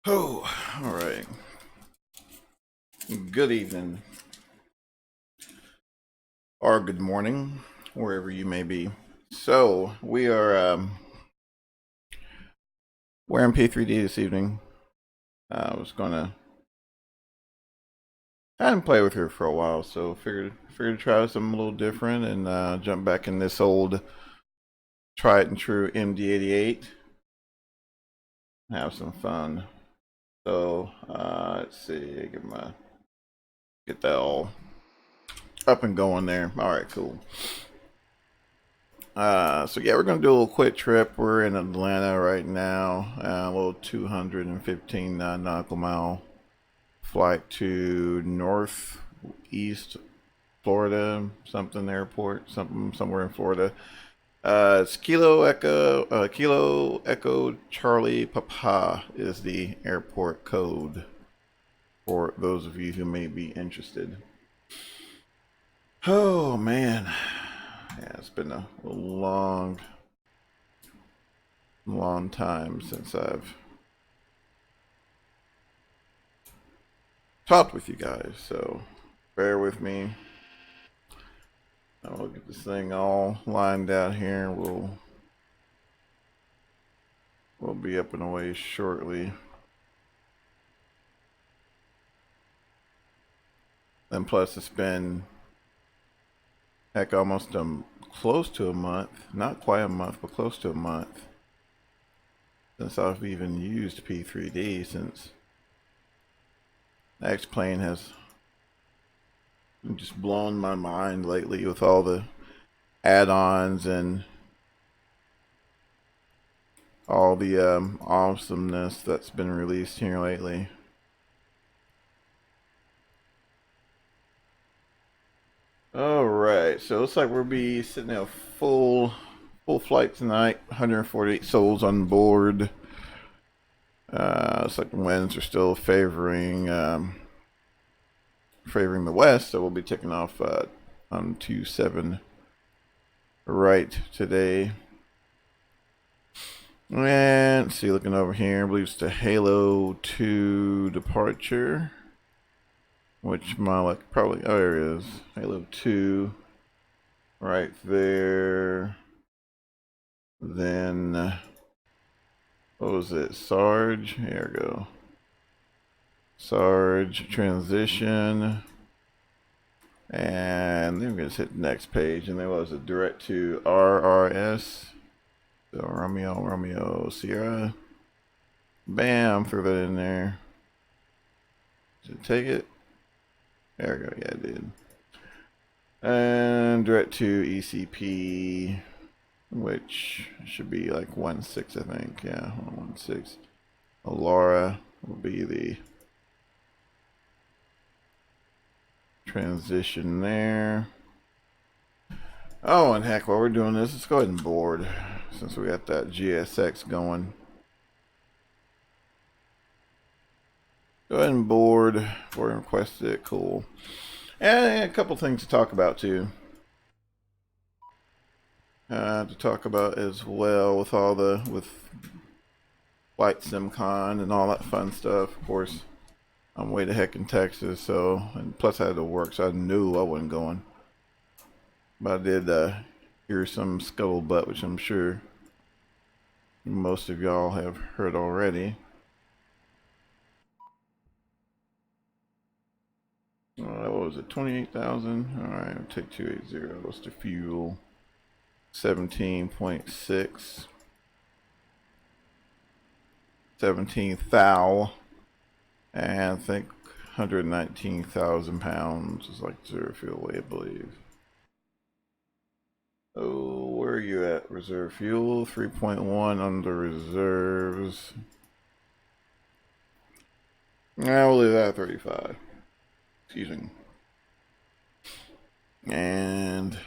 Oh, all right. Good evening or good morning, wherever you may be. So we are wearing P3D this evening. I was gonna. I didn't play with her for a while, so figured to try something a little different and jump back in this old tried and true MD-88. Have some fun. So let's see. Get that all up and going there. All right, cool. So yeah, we're gonna do a little quick trip. We're in Atlanta right now. A little 215 nautical mile flight to northeast Florida, something airport, something somewhere in Florida. It's Kilo Echo Charlie Papa is the airport code for those of you who may be interested. Oh man, yeah, it's been a long time since I've talked with you guys, so bear with me. I'll get this thing all lined out here. We'll be up and away shortly. And plus, it's been heck almost close to a month, not quite a month, but close to a month since I've even used P3D. Since X-Plane has just blown my mind lately with all the add-ons and all the awesomeness that's been released here lately. All right, so it looks like we'll be sitting at a full flight tonight. 148 souls on board. Looks like the winds are still favoring the west, so we'll be taking off on 27 right today. And let's see, looking over here, I believe it's the Halo 2 departure. Which my probably, oh, there it is. Halo 2 right there. Then what was it? Sarge. Here we go. Sarge transition. And then we're going to hit the next page. And there was a direct to RRS. So Romeo, Sierra. Bam, threw that in there. Did it take it? There we go. Yeah, it did. And direct to ECP, which should be like 1.6, I think. Yeah, 1.6. Alara will be the transition there. Oh, and heck, while we're doing this, let's go ahead and board since we got that GSX going. Go ahead and board for requested. Cool. And a couple things to talk about too. To talk about as well with all with Flight SimCon and all that fun stuff. Of course, I'm way the heck in Texas, so, and plus I had to work, so I knew I wasn't going. But I did hear some scuttlebutt, which I'm sure most of y'all have heard already. What was it? 28,000. All right, I'll take 280. What's the fuel? 17.6. 17 thou. And I think 119,000 pounds is like zero fuel weight, I believe. Oh, where are you at? Reserve fuel 3.1 under reserves. We'll leave that at 35. Excuse me. And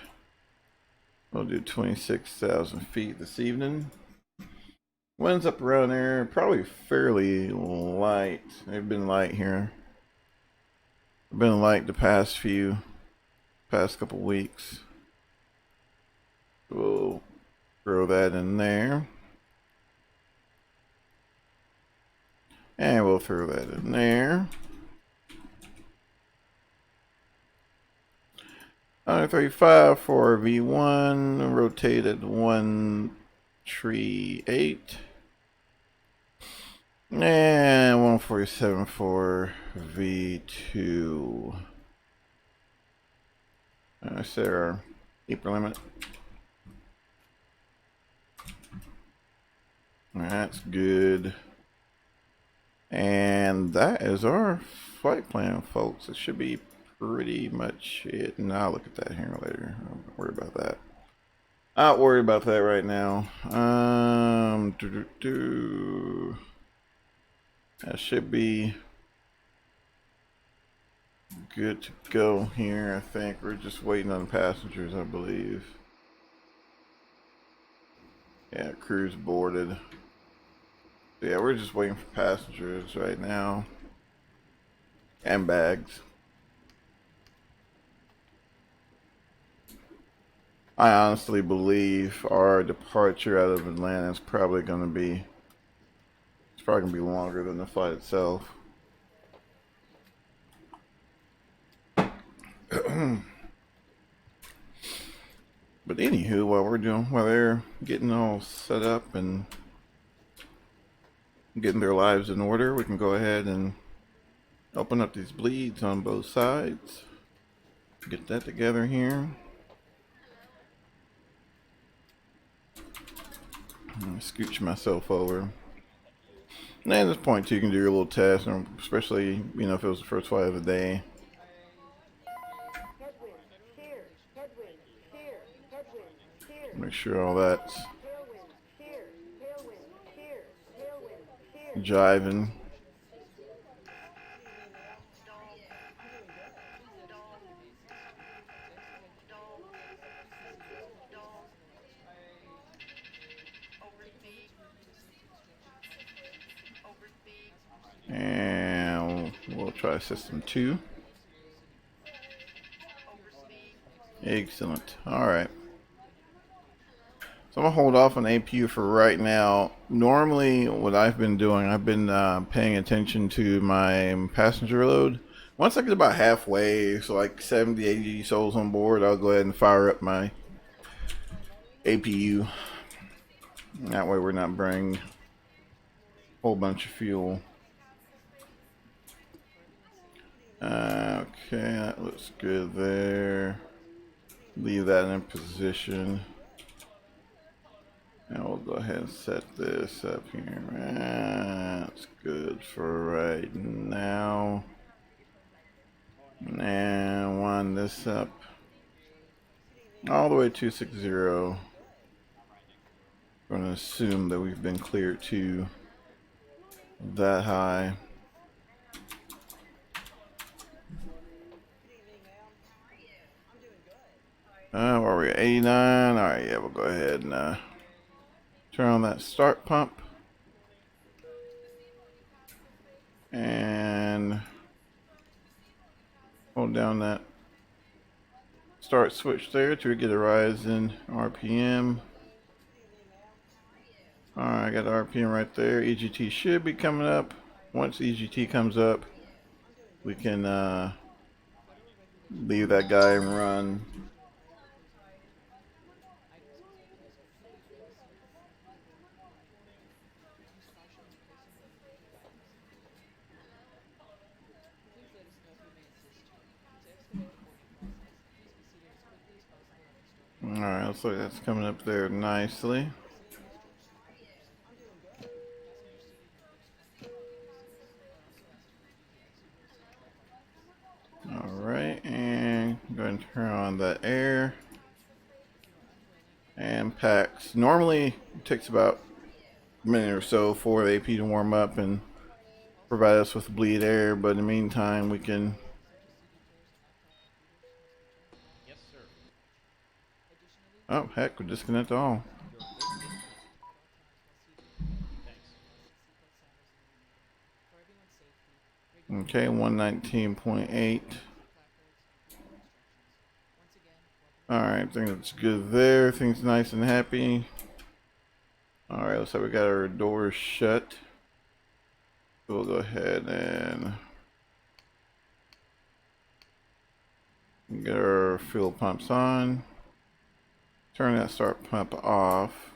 we'll do 26,000 feet this evening. Winds up around there, probably fairly light. They've been light here. Been light the past couple weeks. We'll throw that in there. And we'll throw that in there. 35 for V1, rotated 138. And 147 for V2. Set our keeper limit. That's good. And that is our flight plan, folks. It should be pretty much it. And I'll look at that here later. Don't worry about that. Not worried about that right now. That should be good to go here. I think we're just waiting on passengers, I believe. Yeah, crew's boarded. Yeah, we're just waiting for passengers right now. And bags. I honestly believe our departure out of Atlanta is probably going to be, it's probably going to be longer than the flight itself. But anywho, while they're getting all set up and getting their lives in order, we can go ahead and open up these bleeds on both sides. Get that together here. Scooch myself over. And at this point too, you can do your little test, especially, you know, if it was the first flight of the day. Make sure all that's jiving. And we'll try system 2. Excellent. Alright. So I'm going to hold off on APU for right now. Normally, what I've been doing, I've been paying attention to my passenger load. Once I get about halfway, so like 70, 80 souls on board, I'll go ahead and fire up my APU. That way we're not burning a whole bunch of fuel. Okay, that looks good there. Leave that in position. And we'll go ahead and set this up here. That's good for right now. And wind this up all the way to 260. I'm going to assume that we've been cleared to that high. Where are we at? 89. Alright, yeah, we'll go ahead and turn on that start pump. And hold down that start switch there to get a rise in RPM. Alright, I got the RPM right there. EGT should be coming up. Once EGT comes up, we can leave that guy and run. Alright, looks like that's coming up there nicely. Alright, and go ahead and turn on that air. And packs. Normally it takes about a minute or so for the AP to warm up and provide us with bleed air, but in the meantime we can oh heck, we disconnect all. Okay, 119.8. Alright, I think that's good there. Things nice and happy. Alright, looks like we got our doors shut. We'll go ahead and get our fuel pumps on. Turn that start pump off.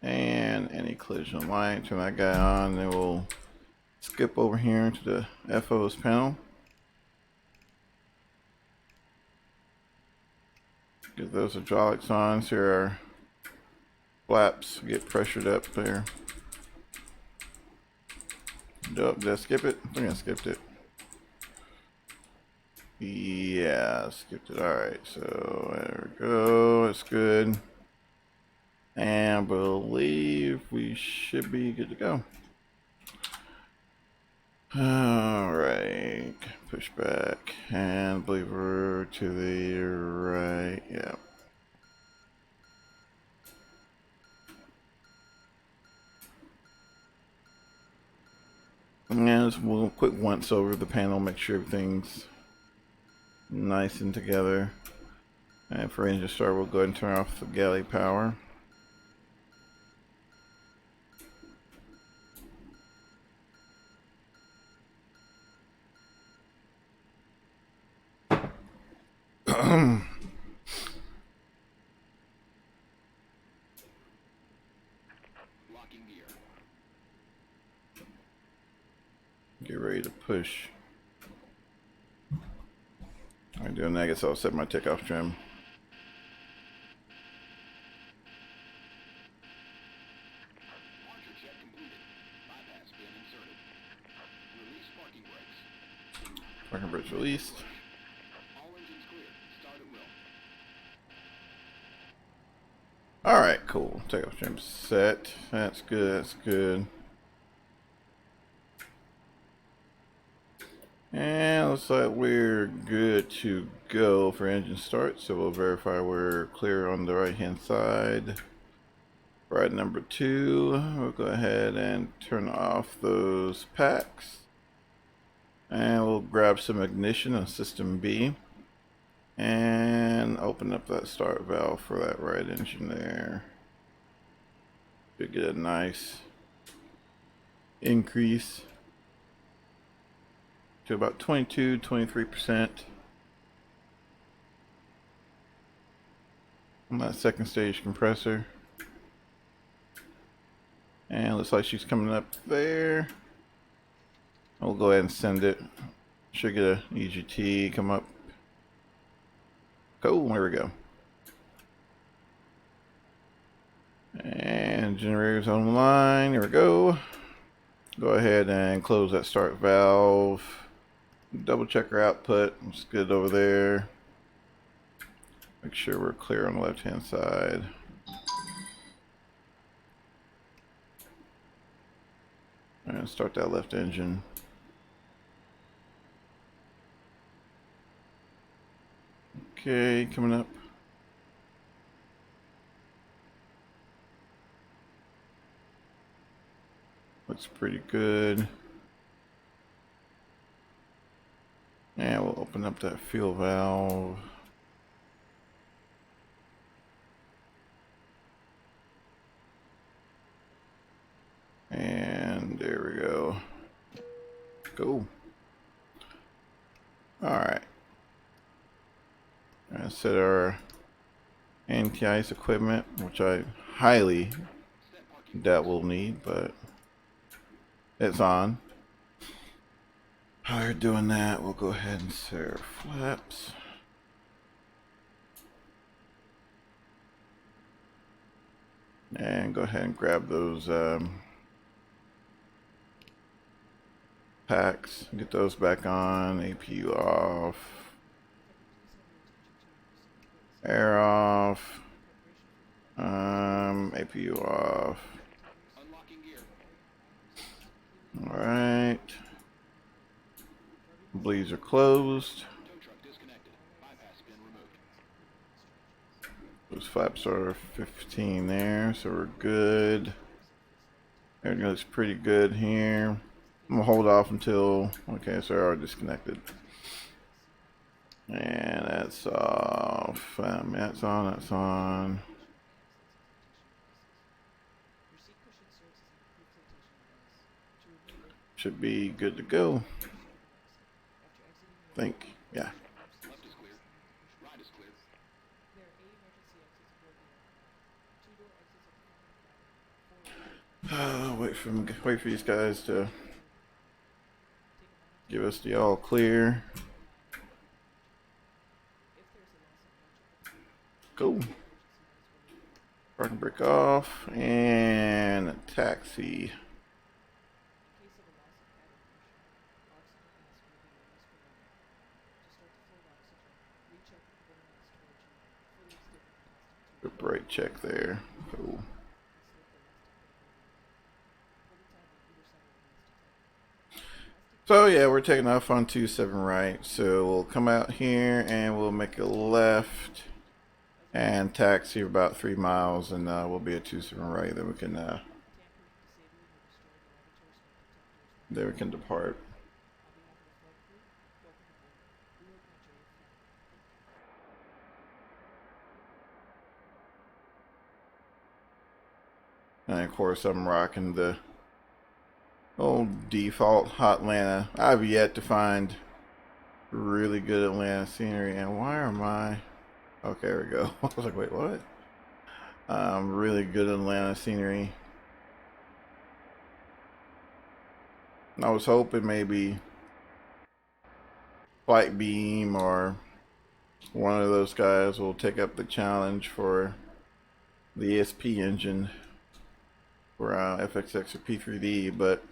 And any collision light, turn that guy on. Then we'll skip over here into the FO's panel. Get those hydraulics on so our flaps get pressured up there. Did I skip it? I think I skipped it. Yeah, skipped it. Alright, so there we go. It's good. And I believe we should be good to go. Alright, push back. And I believe we're to the right. Yeah. And just we'll quick once over the panel, make sure everything's nice and together. And for engine start, we'll go ahead and turn off the galley power. Get ready to push. I'm doing that. I guess I'll set my takeoff trim. Parking brakes released. Alright, cool. Takeoff trim set. That's good, that's good. And looks like we're good to go for engine start, so we'll verify we're clear on the right hand side. Ride number 2, we'll go ahead and turn off those packs. And we'll grab some ignition on system B. And open up that start valve for that right engine there. Should get a nice increase to about 22-23% on that second stage compressor. And looks like she's coming up there. We'll go ahead and send it. Should get a EGT come up. Cool, there we go. And generators online, here we go. Go ahead and close that start valve. Double check our output, it's good over there. Make sure we're clear on the left hand side. And start that left engine. Okay, coming up. Looks pretty good. And we'll open up that fuel valve. And there we go. Cool. Alright. Set our anti-ice equipment, which I highly doubt we'll need, but it's on. While you're doing that, we'll go ahead and set our flaps. And go ahead and grab those packs, get those back on, APU off, air off, APU off. Alright. Bleeds are closed. Those flaps are 15 there, so we're good. Everything looks pretty good here. I'm gonna hold off until, okay, so they're already disconnected. And that's off. That's on, that's on. should be good to go. I think, yeah. Wait for these guys to give us the all clear. Go. Parking brake off and taxi. Good brake check there. Cool. So yeah, we're taking off on 27 right. So we'll come out here and we'll make a left and taxi about 3 miles, and we'll be at 27 right. Then we can depart. And of course, I'm rocking the old default hot Atlanta. I've yet to find really good Atlanta scenery. And why am I? Okay, there we go. I was like, wait, what? Really good Atlanta scenery. I was hoping maybe Flight Beam or one of those guys will take up the challenge for the ESP engine for FXX or P3D, but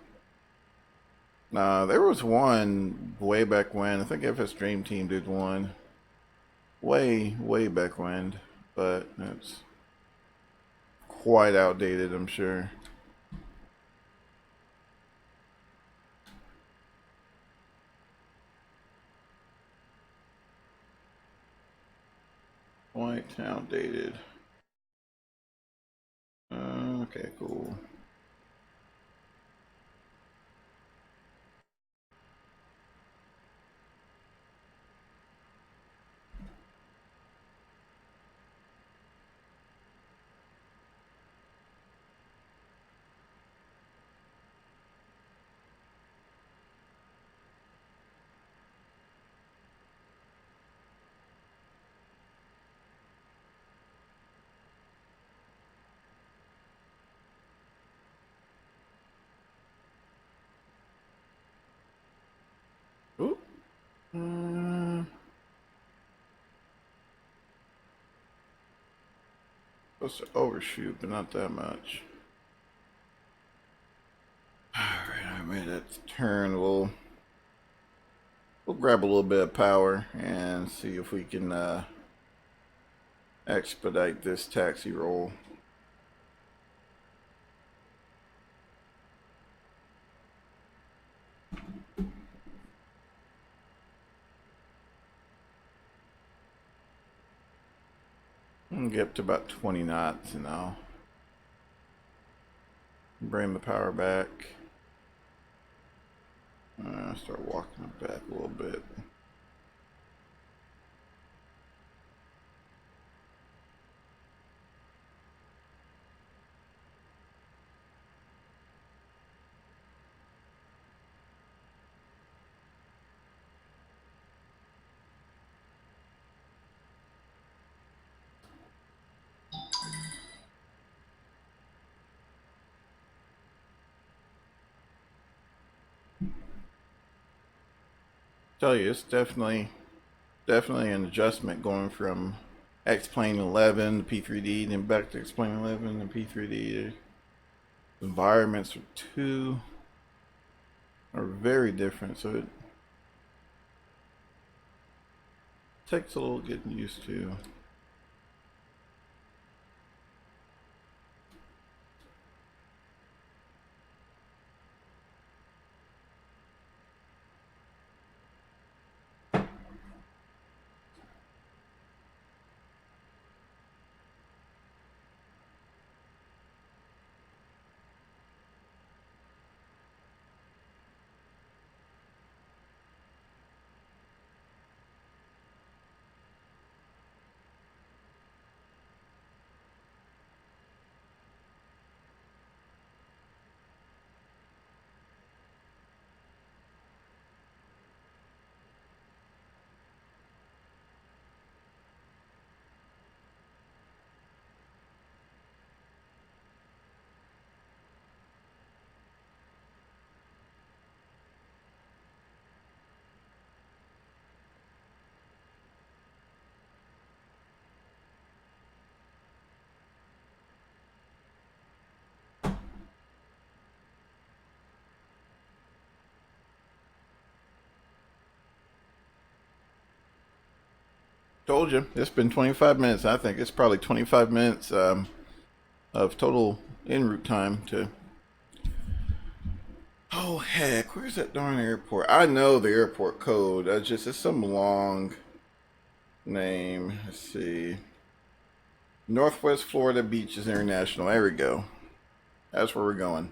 there was one way back when. I think FS Dream Team did one way back when, but it's quite outdated, I'm sure. Quite outdated. Okay, cool. Ooh. Supposed to overshoot, but not that much. Alright, I made that turn. We'll grab a little bit of power and see if we can expedite this taxi roll. I'll get up to about 20 knots and I'll bring the power back. Start walking it back a little bit. Tell you, it's definitely an adjustment going from X-Plane 11 to P3D, then back to X-Plane 11 and P3D. The environments are very different, so it takes a little getting used to. Told you. It's been 25 minutes. I think it's probably 25 minutes of total en route time to. Oh heck, where's that darn airport? I know the airport code. It's some long name. Let's see. Northwest Florida Beaches International. There we go. That's where we're going.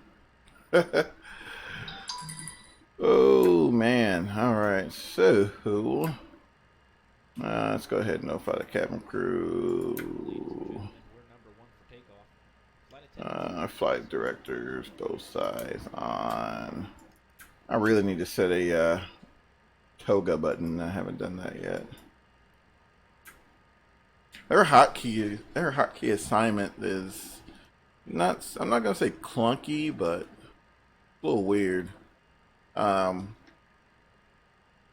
Oh man. All right. So let's go ahead and notify the cabin crew. Flight directors, both sides on. I really need to set a toga button. I haven't done that yet. Their hotkey assignment is not. I'm not gonna say clunky, but a little weird.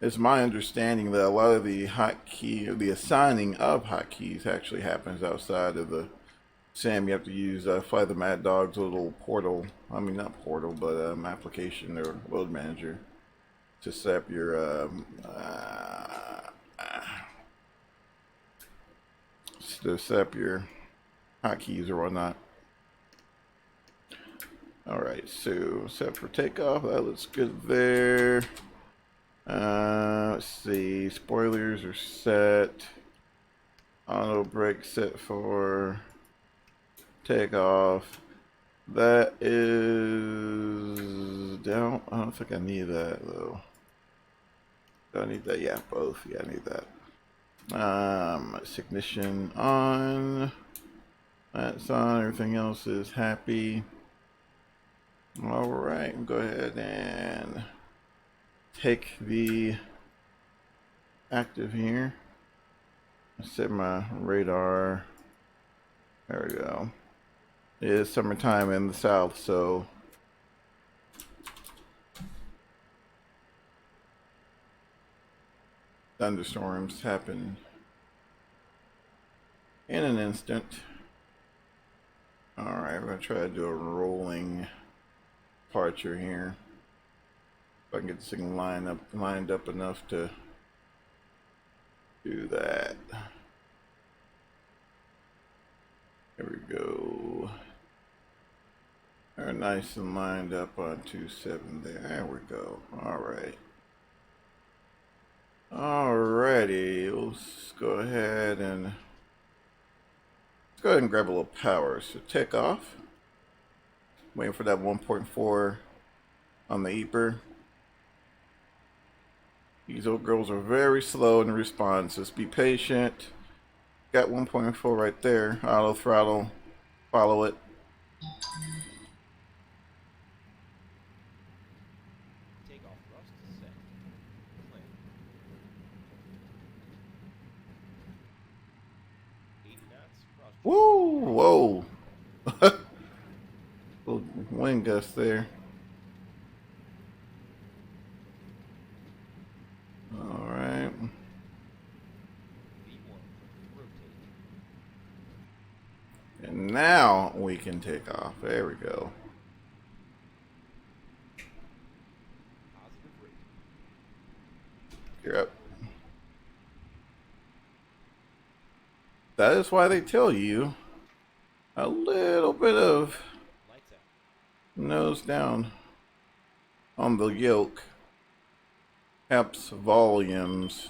It's my understanding that a lot of the the assigning of hotkeys actually happens outside of the SIM. You have to use Fly the Mad Dog's little portal. I mean, not portal, but application or load manager to set up your hotkeys or whatnot. Alright, so set for takeoff. That looks good there. Let's see. Spoilers are set. Auto brake set for takeoff. That is down. I don't think I need that though. Do I need that? Yeah, both. Yeah, I need that. Ignition on. That's on. Everything else is happy. All right, go ahead and take the active here. Set my radar. There we go. It is summertime in the south, so thunderstorms happen in an instant. All right, we're gonna try to do a rolling departure here. If I can get this thing lined up enough to do that. There we go. They're nice and lined up on 27 there. There we go. All right. Alrighty, let's go ahead and grab a little power. So take off. Waiting for that 1.4 on the Eeper. These old girls are very slow in response. Just be patient. Got 1.4 right there. Auto throttle. Follow it. Takeoff thrust set. Clamp. 80 knots. Cross. Woo! Whoa! Little wind gust there. All right. And now we can take off. There we go. You're up. That is why they tell you a little bit of nose down on the yoke helps volumes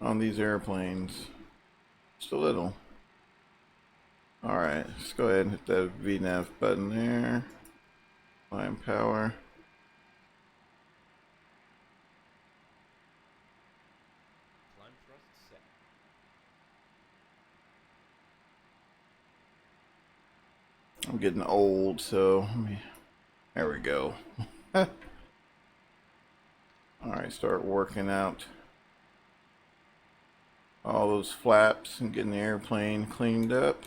on these airplanes. Just a little. Alright, let's go ahead and hit that VNAV button there. Line power. Climb thrust set. I'm getting old, so there we go. Alright, start working out all those flaps and getting the airplane cleaned up.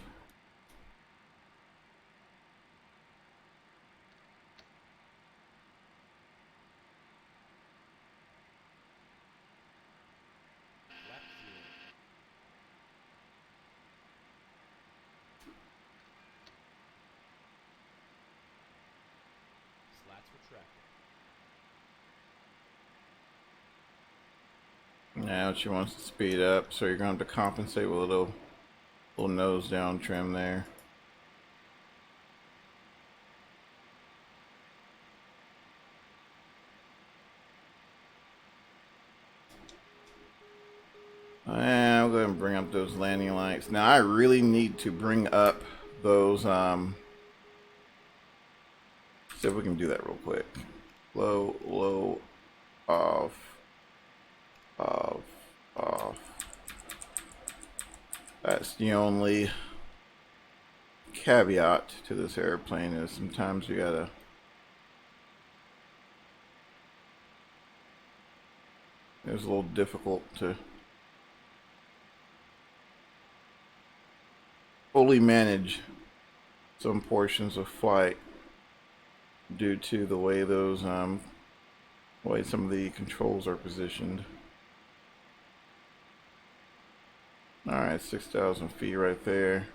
Slats retracted. Now she wants to speed up, so you're going to have to compensate with a little nose down trim there. And I'll go ahead and bring up those landing lights. Now I really need to bring up those, see if we can do that real quick. Low, low, off, off, off. That's the only caveat to this airplane, is sometimes you gotta it's a little difficult to fully manage some portions of flight due to the way those way some of the controls are positioned. Alright, 6,000 feet right there.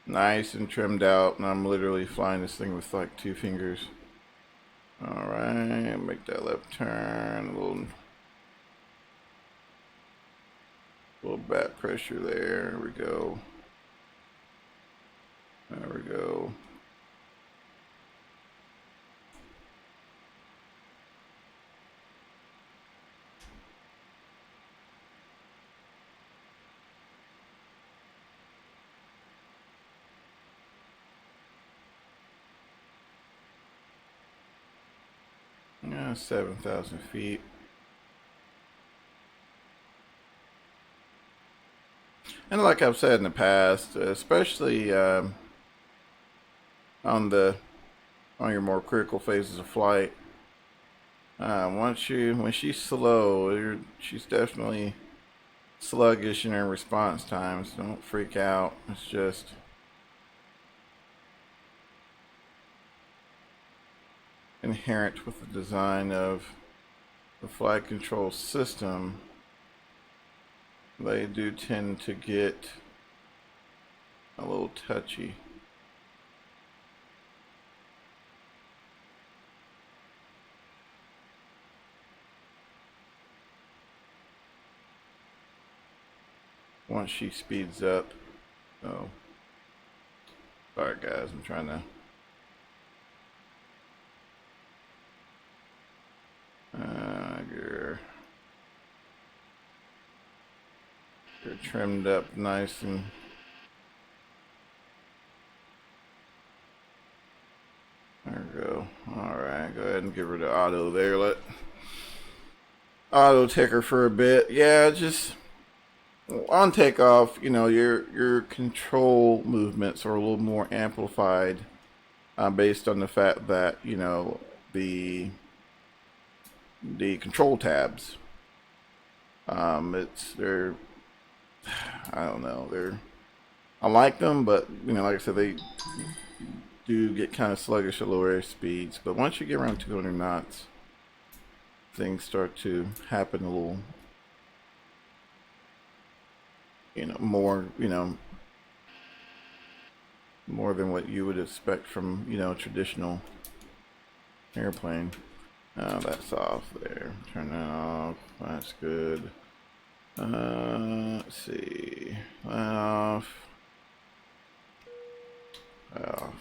Nice and trimmed out, and I'm literally flying this thing with like 2 fingers. Alright, make that left turn, a little back pressure there. There we go. There we go. Yeah, 7,000 feet. And like I've said in the past, especially on your more critical phases of flight, when she's slow, she's definitely sluggish in her response times. Don't freak out. It's just inherent with the design of the flight control system. They do tend to get a little touchy. Once she speeds up. Oh, sorry guys, I'm trying to get trimmed up nice and there we go. Alright, go ahead and get rid of auto there. Let auto ticker for a bit. Yeah, just on takeoff, you know, your control movements are a little more amplified based on the fact that, you know, the control tabs, they're, I don't know, I like them, but you know, like I said, they do get kind of sluggish at lower air speeds. But once you get around 200 knots, things start to happen a little, you know, more than what you would expect from, you know, a traditional airplane. That's off there. Turn that off. That's good. Let's see. Off. Off.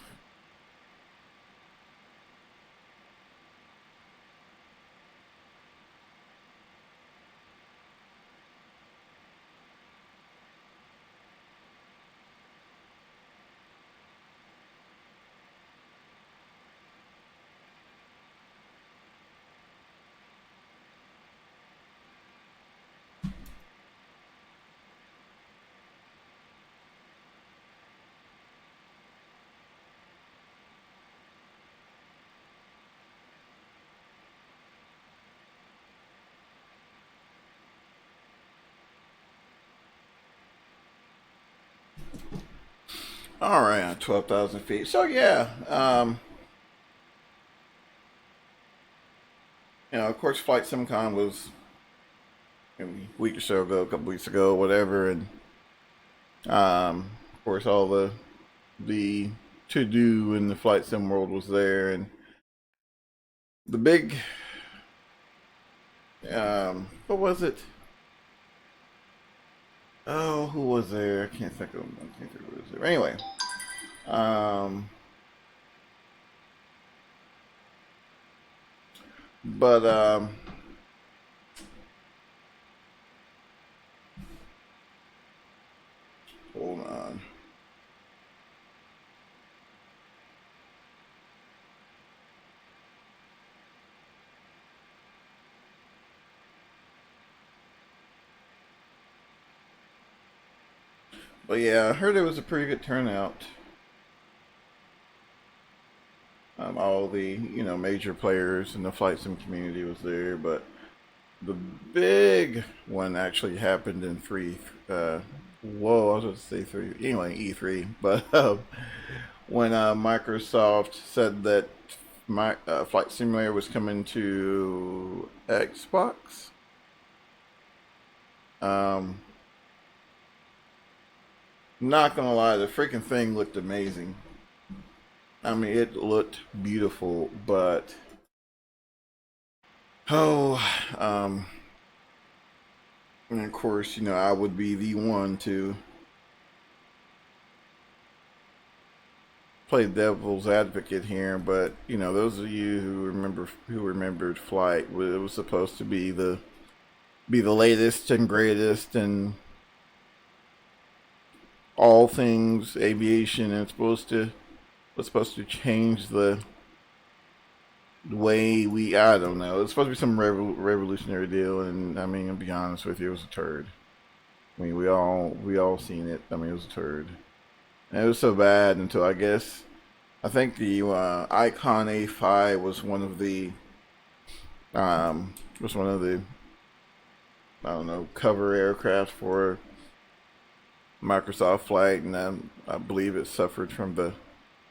All right, 12,000 feet. So yeah, you know, of course, Flight SimCon was a week or so ago, a couple weeks ago, whatever, and of course, all the to do in the flight sim world was there, and the big, what was it? Oh, who was there? I can't think of who was there. Anyway, but hold on. But yeah, I heard it was a pretty good turnout. All the major players in the flight sim community was there, but the big one actually happened in three. Whoa, I was going to say three. Anyway, E3. But when Microsoft said that my Flight Simulator was coming to Xbox. Not gonna lie, the freaking thing looked amazing. I mean, it looked beautiful, but oh, and of course, I would be the one to play devil's advocate here, but those of you who remembered Flight, it was supposed to be the latest and greatest and all things aviation, and it's supposed to change the way I don't know. It's supposed to be some revolutionary deal, and I mean, to be honest with you, it was a turd. I mean, we all seen it. I mean, it was a turd. And it was so bad until I think the Icon A5 was one of the I don't know, cover aircraft for Microsoft Flight, and I believe it suffered from the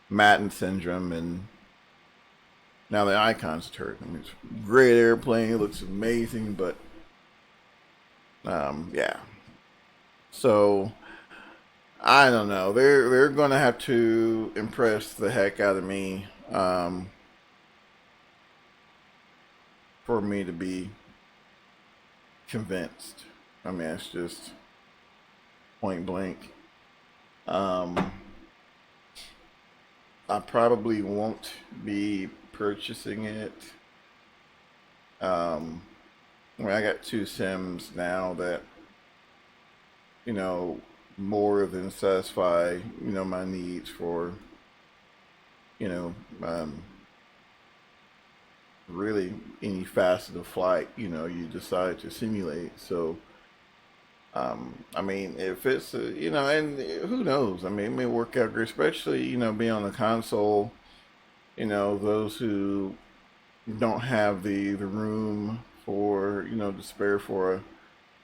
Matten syndrome, and now the Icon's a turd. I mean, it's a great airplane. It looks amazing, but yeah. So I don't know. They're gonna have to impress the heck out of me for me to be convinced. I mean, it's just point blank. I probably won't be purchasing it. I got two Sims now that more than satisfy my needs for you know really any facet of flight you decide to simulate. So I mean, if it's and who knows? I mean, it may work out great, especially being on the console. Those who don't have the room for to spare for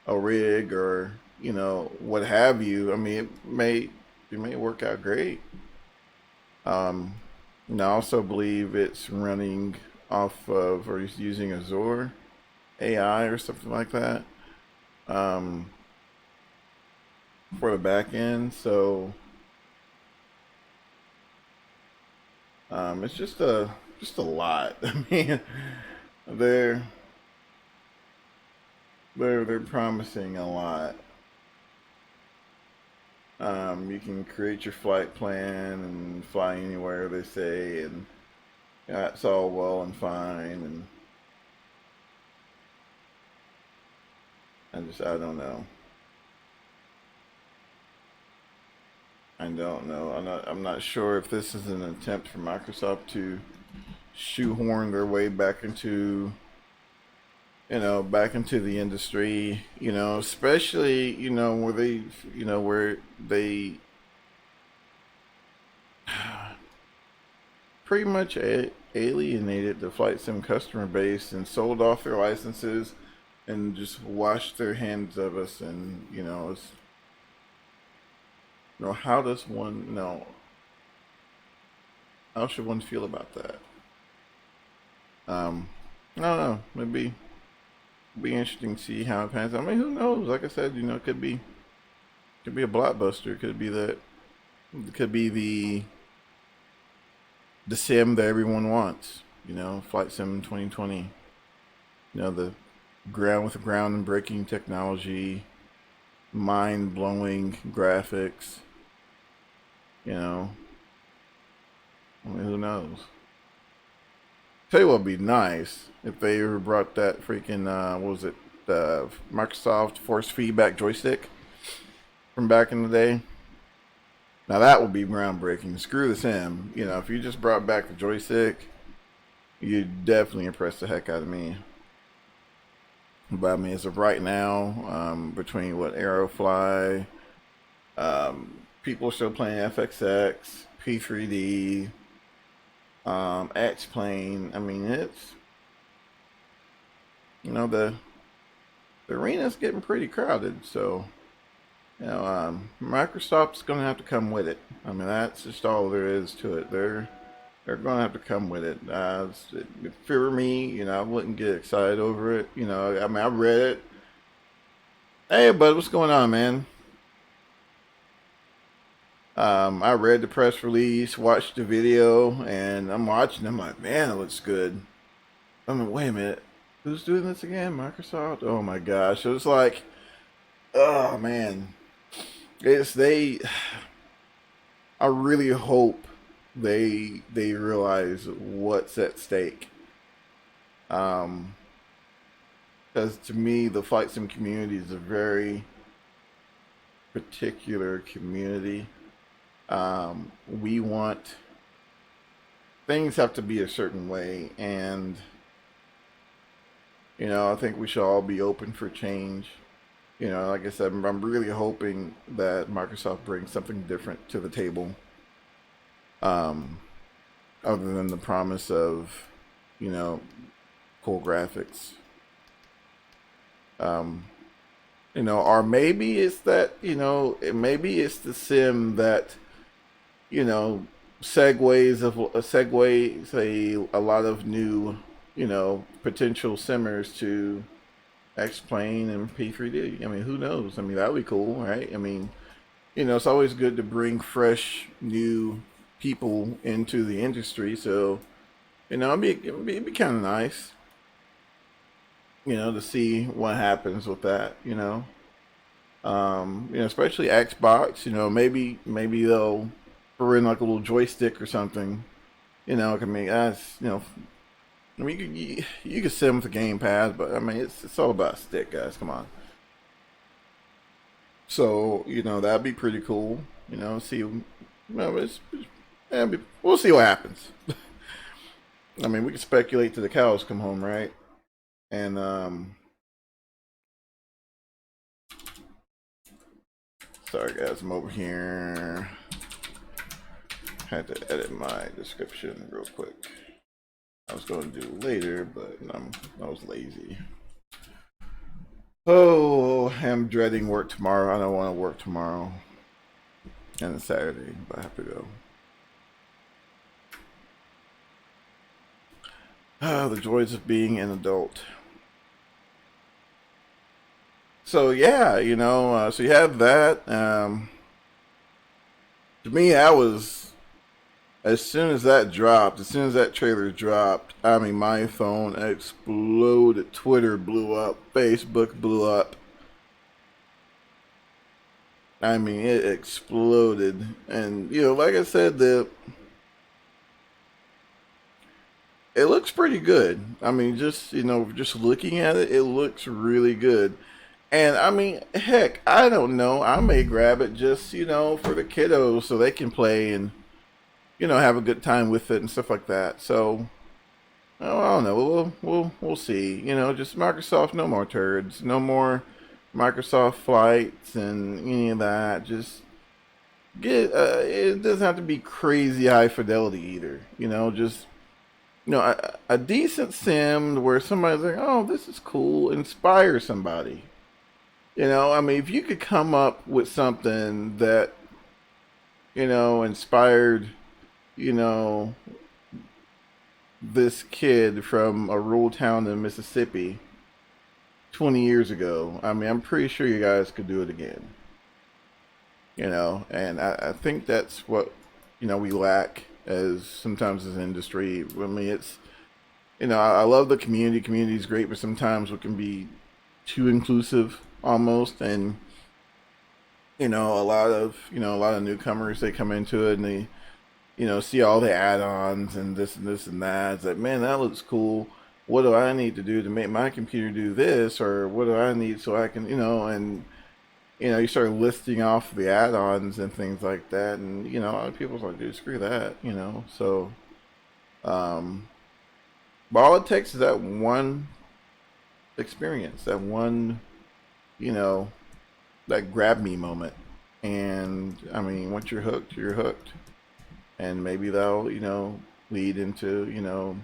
a rig or what have you. I mean, it may work out great. And I also believe it's running off of or it's using Azure AI or something like that. For the back end. So it's just a lot. I mean, they're they're promising a lot. You can create your flight plan and fly anywhere, they say, and that's all well and fine. And I don't know. I don't know. I'm not sure if this is an attempt for Microsoft to shoehorn their way back into back into the industry, especially where they pretty much alienated the flight sim customer base and sold off their licenses and just washed their hands of us. And it's how does one how should one feel about that? I don't know. Maybe be interesting to see how it pans out. I mean, who knows? Like I said, it could be a blockbuster. It could be that. It could be the sim that everyone wants. Flight Sim 2020. The ground and breaking technology, mind blowing graphics. You know, I mean, who knows? Tell you what would be nice if they ever brought that freaking what was it, the Microsoft force feedback joystick from back in the day. Now that would be groundbreaking. Screw the sim. You know, if you just brought back the joystick, you'd definitely impress the heck out of me. But I mean, as of right now, between what Aerofly, people are still playing FXX, P3D, X-Plane. I mean, it's, you know, the arena's getting pretty crowded. So, you know, Microsoft's going to have to come with it. I mean, that's just all there is to it. They're going to have to come with it. If it were me, you know, I wouldn't get excited over it. You know, I mean, I read it. Hey, bud, what's going on, man? I read the press release, watched the video, and I'm watching. I'm like, man, it looks good. I'm like, wait a minute, who's doing this again? Microsoft? Oh my gosh, it was like, oh man, it's they. I really hope they realize what's at stake. Because to me, the flight sim community is a very particular community. We want things have to be a certain way, and you know, I think we should all be open for change. You know, like I said, I'm really hoping that Microsoft brings something different to the table, um, other than the promise of, you know, cool graphics. Um, you know, or maybe it's that, you know, maybe it's the sim that, you know, segues a lot of new, you know, potential simmers to X-Plane and P3D. I mean, who knows? I mean, that would be cool, right? I mean, you know, it's always good to bring fresh, new people into the industry. So, you know, it'd be kind of nice, you know, to see what happens with that, you know. You know, especially Xbox, you know, maybe they'll throw in like a little joystick or something. You know, I mean, that's, you know, I mean, you can sim with the Game Pass, but I mean, it's all about stick, guys. Come on. So, you know, that'd be pretty cool. You know, see, you know, we'll see what happens. I mean, we can speculate till the cows come home, right? And sorry guys, I'm over here. Had to edit my description real quick. I was going to do later, but I was lazy. Oh, I'm dreading work tomorrow. I don't want to work tomorrow and it's Saturday, but I have to go. Ah, the joys of being an adult. So yeah, you know, so you have that. To me, that was as soon as that dropped, as soon as that trailer dropped. I mean, my phone exploded. Twitter blew up. Facebook blew up. I mean, it exploded, and you know, like I said, the it looks pretty good. I mean, just you know, just looking at it, it looks really good. And I mean, heck, I don't know. I may grab it just you know for the kiddos so they can play and you know have a good time with it and stuff like that. So oh, I don't know. We'll see. You know, just Microsoft, no more turds, no more Microsoft flights and any of that. Just get. It doesn't have to be crazy high fidelity either. You know, just you know a decent sim where somebody's like, oh, this is cool, inspire somebody. You know, I mean, if you could come up with something that you know inspired, you know, this kid from a rural town in Mississippi 20 years ago. I mean, I'm pretty sure you guys could do it again. You know, and I think that's what, you know, we lack as sometimes as an industry. I mean, it's, you know, I love the community. Community is great, but sometimes it can be too inclusive almost, and you know, a lot of newcomers, they come into it and they, you know, see all the add-ons and this and that. It's like, man, that looks cool. What do I need to do to make my computer do this, or what do I need so I can, you know, and you know, you start listing off the add-ons and things like that, and you know, a lot of people's like, dude, screw that, you know. So, um, but all it takes is that one experience, that one, you know, that grab me moment, and I mean, once you're hooked, you're hooked, and maybe that'll, you know, lead into, you know,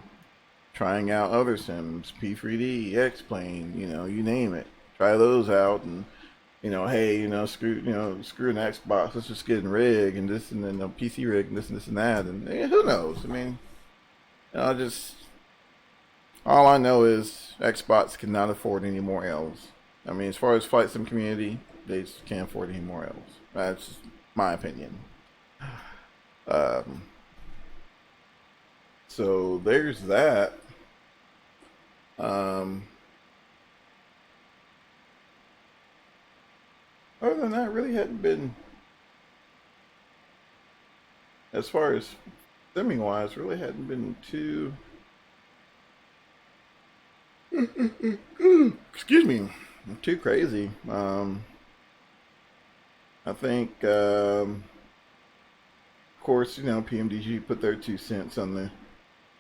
trying out other sims, P3D, X-Plane, you know, you name it. Try those out, and you know, hey, you know, screw an Xbox. Let's just get in rig and this, and then a PC rig and this and that, and who knows? I mean, you know, just all I know is Xbox cannot afford any more L's. I mean, as far as flight sim community, they just can't afford any more L's. That's my opinion. Um, so there's that. Um, Other than that, really hadn't been, as far as simming wise, really hadn't been too. Excuse me, too crazy. I think, of course, you know, PMDG put their 2 cents on the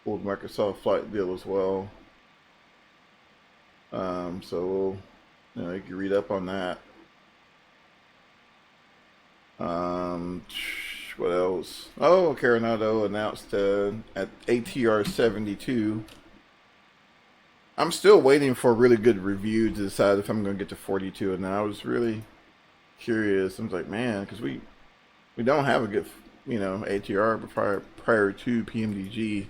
old Microsoft flight deal as well. So you know, you can read up on that. What else? Oh, Coronado announced at ATR 72. I'm still waiting for a really good review to decide if I'm going to get to 42. And I was really curious. I was like, man, because we don't have a good, you know, ATR prior to PMDG.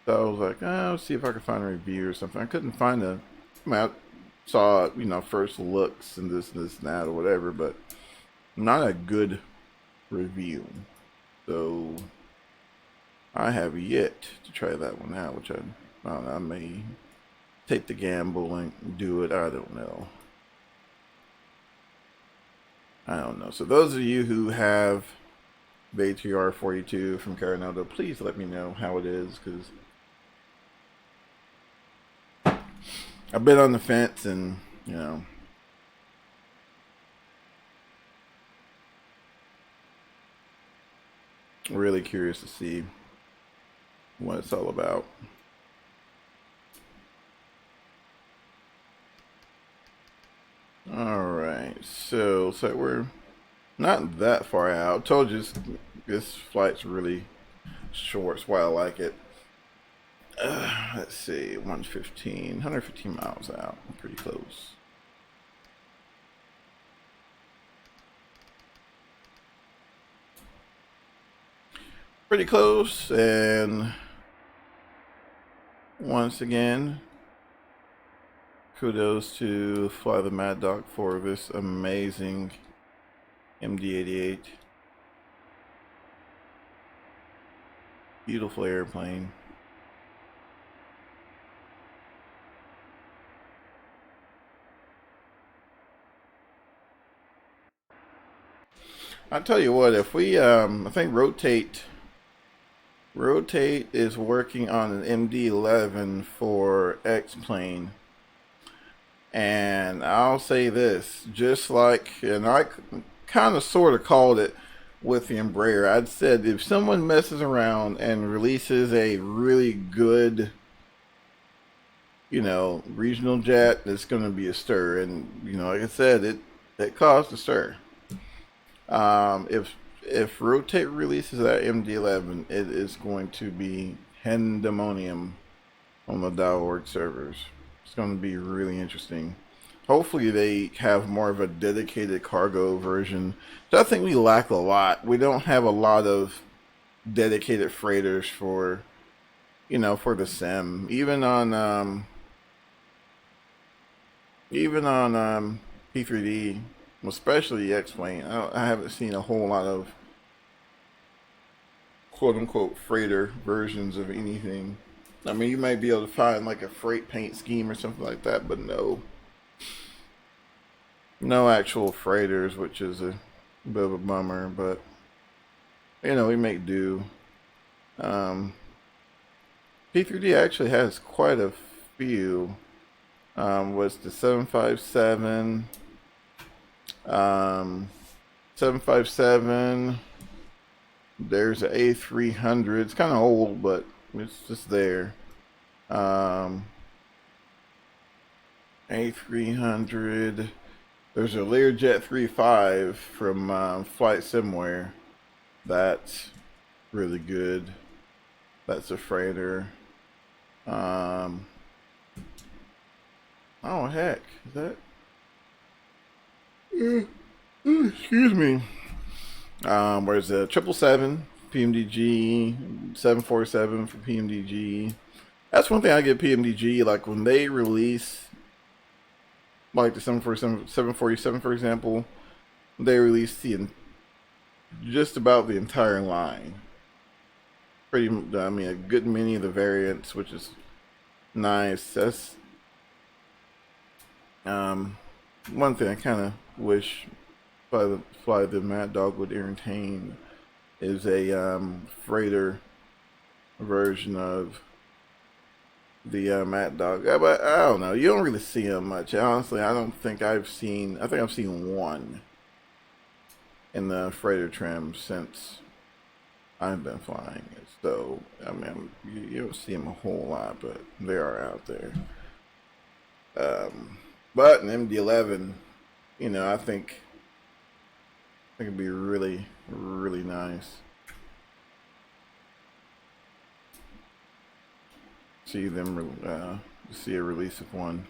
So I was like, oh, let's see if I can find a review or something. I couldn't find a. I mean, I saw, you know, first looks and this and that or whatever, but not a good review. So I have yet to try that one out, which I may take the gamble and do it. I don't know. So those of you who have the ATR 42 from Coronado, please let me know how it is, because I've been on the fence, and you know, really curious to see what it's all about. Alright, so we're not that far out. I told you this flight's really short, that's why I like it. Let's see, 115 miles out. Pretty close. Pretty close, and once again, kudos to Fly the Mad Dog for this amazing MD-88. Beautiful airplane. I'll tell you what, if we, I think Rotate is working on an MD-11 for X-Plane. And I'll say this, just like, and I kind of sort of called it with the Embraer. I'd said if someone messes around and releases a really good, you know, regional jet, it's going to be a stir. And, you know, like I said, it caused a stir. If Rotate releases that MD-11, it is going to be pandemonium on the .org servers. It's going to be really interesting. Hopefully they have more of a dedicated cargo version. So I think we lack a lot. We don't have a lot of dedicated freighters for, you know, for the sim. Even on P3D, especially X-Plane, I haven't seen a whole lot of quote-unquote freighter versions of anything. I mean, you might be able to find like a freight paint scheme or something like that, but no. No actual freighters, which is a bit of a bummer, but you know, we make do. Um, P3D actually has quite a few. Was the 757, 757. There's an A300. It's kind of old, but it's just there. A300. There's a Learjet 35 from Flight Somewhere. That's really good. That's a freighter. Oh heck, is that? Excuse me. Where's the 777 PMDG 747 for PMDG? That's one thing I get PMDG. Like when they release, like the 747 747 for example, they release just about the entire line. Pretty, I mean, a good many of the variants, which is nice. That's one thing I kind of wish Fly the Mad Dog would entertain is a freighter version of the Mad Dog. Yeah, but I don't know. You don't really see them much. Honestly, I don't think I've seen. I think I've seen one in the freighter trim since I've been flying it. So I mean, you don't see them a whole lot, but they are out there. But an MD-11, you know, I think it'd be really, really nice. See them, see a release of one.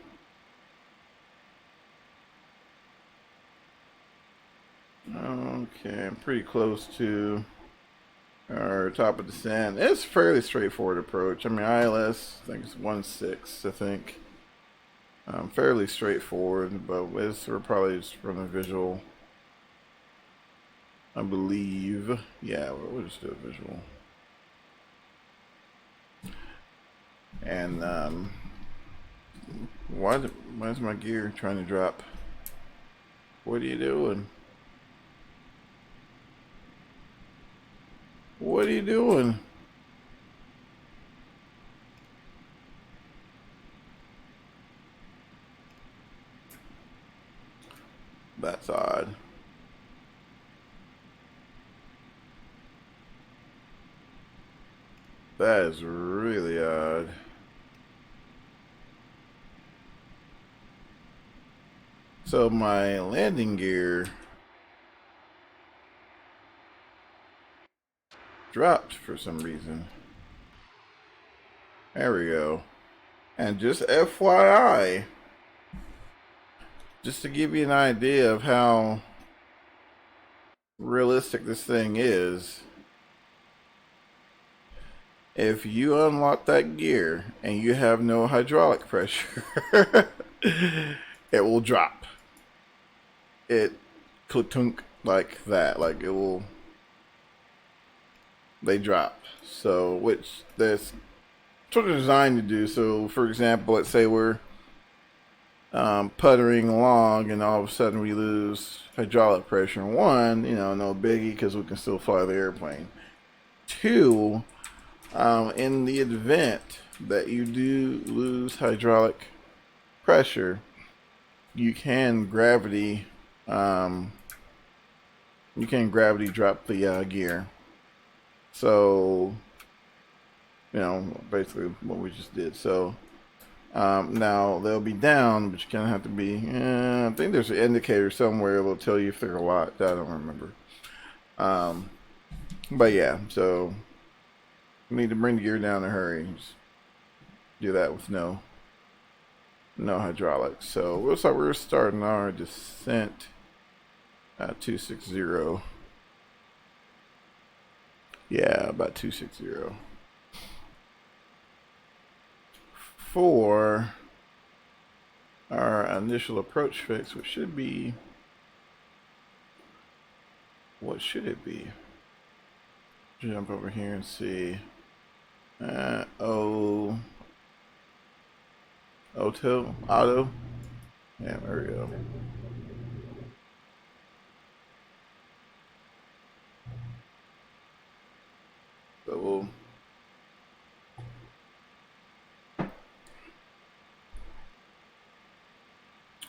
Okay, I'm pretty close to our top of descent. It's a fairly straightforward approach. I mean, ILS, I think it's 1.6, I think. Fairly straightforward, but we're probably just running a visual. I believe. Yeah, we'll just do a visual. And why is my gear trying to drop? What are you doing? What are you doing? That's odd. That is really odd. So my landing gear dropped for some reason. There we go. And just FYI, just to give you an idea of how realistic this thing is, if you unlock that gear and you have no hydraulic pressure, it will drop. It clunk like that, like it will. They drop. So, which that's sort of designed to do. So, for example, let's say we're puttering along and all of a sudden we lose hydraulic pressure. One, you know, no biggie because we can still fly the airplane. Two, in the event that you do lose hydraulic pressure, you can gravity drop the gear. So, you know, basically what we just did. So now they'll be down, but you kind of have to be. I think there's an indicator somewhere that'll tell you if they're locked. I don't remember. But yeah, so you need to bring the gear down in a hurry. Just do that with no hydraulics. So looks like we're starting our descent at 260. Yeah, about 260. For our initial approach fix, which should be, what should it be? Jump over here and see. Auto. Yeah, there we go. So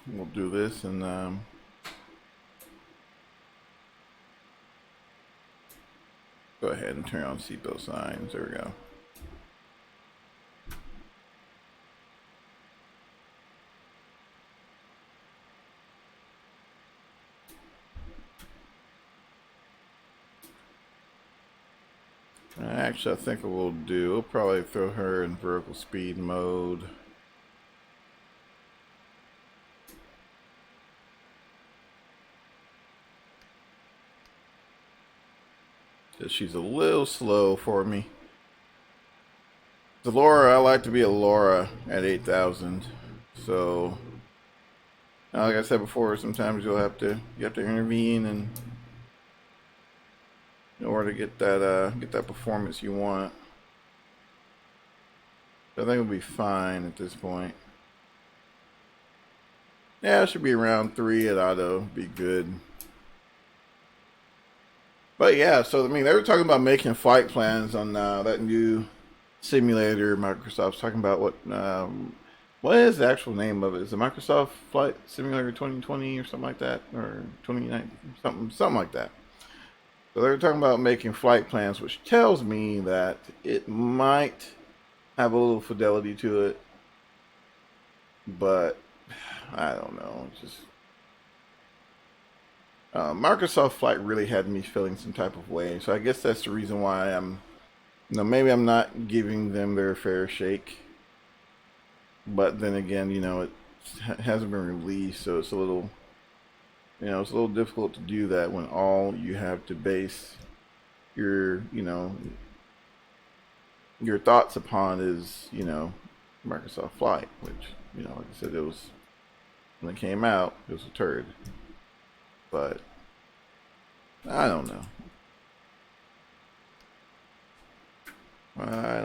we'll do this and go ahead and turn on seatbelt signs. There we go. Actually, I think what we'll do, we'll probably throw her in vertical speed mode. Because she's a little slow for me. The Laura, I like to be a Laura at 8,000. So, like I said before, sometimes you have to intervene and in order to get that performance you want. I think it'll be fine at this point. Yeah, it should be around 3 at auto. Be good. But yeah, so I mean, they were talking about making flight plans on that new simulator Microsoft's talking about. What is the actual name of it? Is it Microsoft Flight Simulator 2020 or something like that, or 29 something like that? So they were talking about making flight plans, which tells me that it might have a little fidelity to it, but I don't know. It's just Microsoft Flight really had me feeling some type of way. So I guess that's the reason why maybe I'm not giving them their fair shake. But then again, it hasn't been released, so it's a little, it's a little difficult to do that when all you have to base your, your thoughts upon is, Microsoft Flight, which, like I said, when it came out, it was a turd. But I don't know. Alright,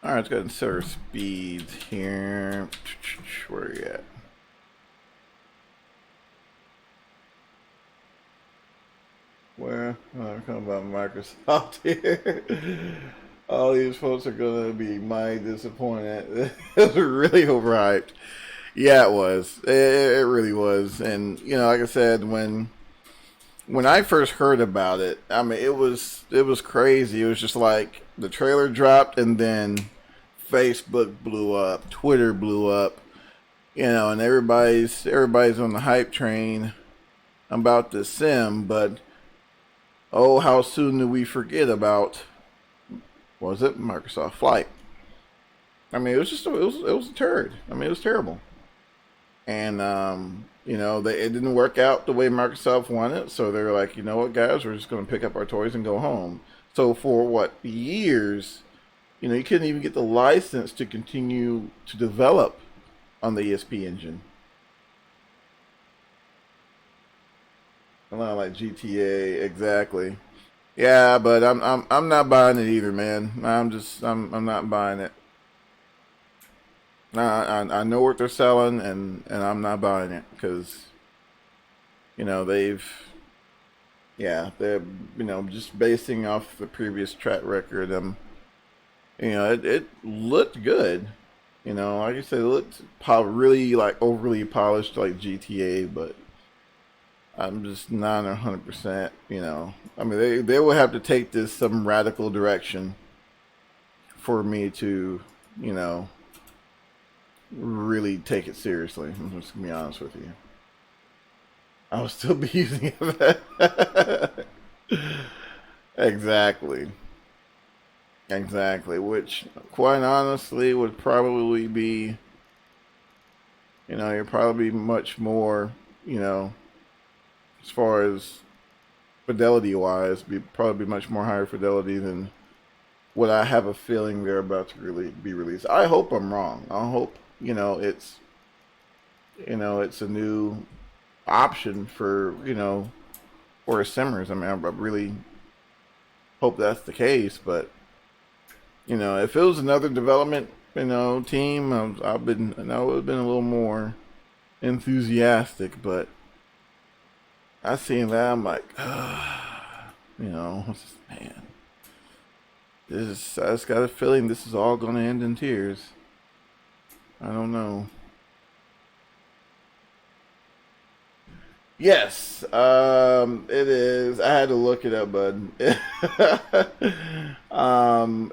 let's go ahead and set our speeds here. Where are you at? Where? I'm talking about Microsoft here. All these folks are gonna be mighty disappointed. It was really overhyped. Yeah, it was. It really was. And like I said, when I first heard about it, I mean, it was crazy. It was just like the trailer dropped, and then Facebook blew up, Twitter blew up, and everybody's on the hype train about the sim. But oh, how soon do we forget about? Was it Microsoft Flight? I mean, it was a turd. I mean, it was terrible. And it didn't work out the way Microsoft wanted, so they were like, you know what, guys, we're just going to pick up our toys and go home. So for years, you couldn't even get the license to continue to develop on the ESP engine. A lot like GTA, exactly. Yeah, but I'm not buying it either, man. I'm not buying it. I know what they're selling, and I'm not buying it because they're just basing off the previous track record. It looked good. Like I said, it looked really like overly polished like GTA, but I'm just not 100%. I mean, they will have to take this some radical direction for me to really take it seriously. I'm just gonna be honest with you. I will still be using it. Exactly. Exactly. Which, quite honestly, would probably be, you're probably much more, as far as fidelity wise, probably much more higher fidelity than what I have a feeling they're about to really be released. I hope I'm wrong. I hope, it's a new option for, for simmers. I mean, I really, hope that's the case. But you know, if it was another development, you know, team, I would have been a little more enthusiastic. But I seen that, I'm like, you know, man, I just got a feeling this is all gonna end in tears. I don't know. Yes, it is. I had to look it up, bud. It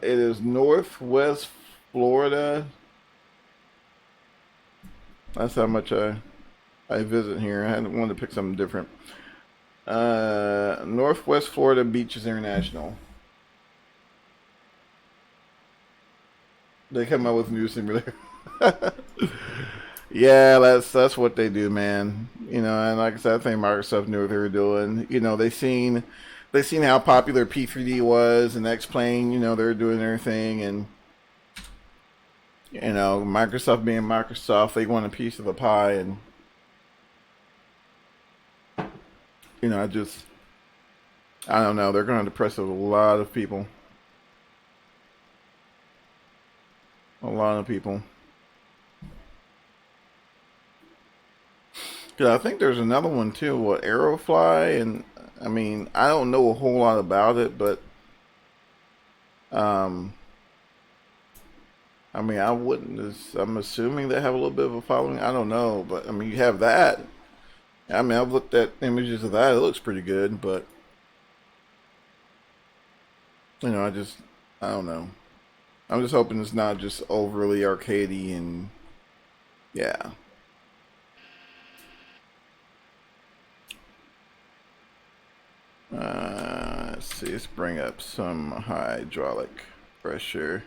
is Northwest Florida. That's how much I visit here. I had wanted to pick something different. Northwest Florida Beaches International. They come out with new simulator. Yeah, that's what they do, man. You know, and like I said, I think Microsoft knew what they were doing. You know, they seen how popular P3D was and X-Plane. You know, they're doing their thing, and you know, Microsoft being Microsoft, they want a piece of the pie, and you know, I don't know, they're going to depress a lot of people, a lot of people. Yeah, I think there's another one too. What, Aerofly? And I mean, I don't know a whole lot about it, but um, I mean, I wouldn't. I'm assuming they have a little bit of a following. I don't know, but I mean, you have that. I mean, I've looked at images of that. It looks pretty good, but you know, I don't know. I'm just hoping it's not just overly arcadey and yeah. Let's see. Let's bring up some hydraulic pressure.